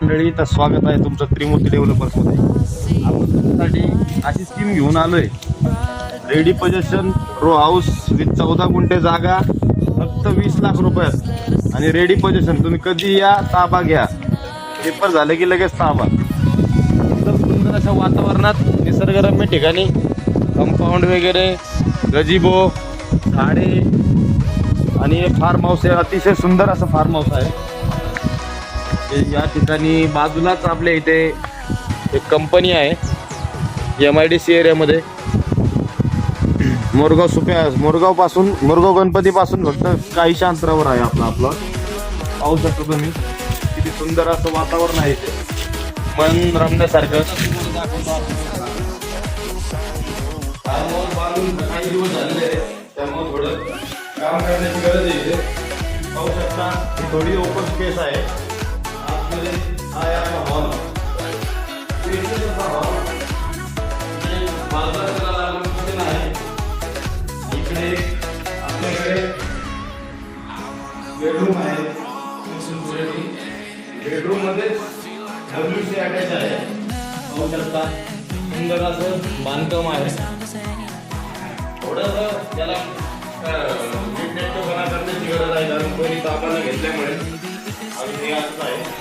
मंडळी, तर स्वागत आहे तुमचं त्रिमूर्ती डेव्हलपर्स मध्ये. आपण तुमच्यासाठी अशी स्कीम घेऊन आलोय. Ready position row house with 14 गुंठे जागा, फक्त 20 लाख रुपयात. आणि रेडी पोझिशन तुम्ही कधी या, ताबा घ्या. पेपर झाले की लगेच ताबा. एकदम सुंदर अशा वातावरणात, निसर्गरम्य ठिकाणी, कंपाऊंड वगैरे, गजिबो, झाडे आणि फार्म हाऊस आहे. अतिशय सुंदर असं फार्म हाऊस आहे. या ठिकाणी बाजूलाच आपल्या इथे एक कंपनी आहे, MIDC एरियामध्ये. मोरगाव गणपती पासून फक्त काही अंतरावर आहे आपलं. पाहू शकता तुम्ही किती सुंदर असं वातावरण आहे इथे, मन रमण्यासारखं. काही दिवस झालेले आहे, त्यामुळे थोडं काम करण्याची गरज आहे इथे. पाहू शकता ही थोडी ओपन स्पेस आहे. इकडे आपल्याकडे बेडरूम आहे. बेडरूम मध्ये WC अटॅच आहे. पाहू शकता सुंदर असं बांधकाम आहे. थोडंसं त्याला नीटनेटकेपणा करण्याची गरज आहे, कारण कोणी ताब्याला घेतल्यामुळे आणि हे असं आहे.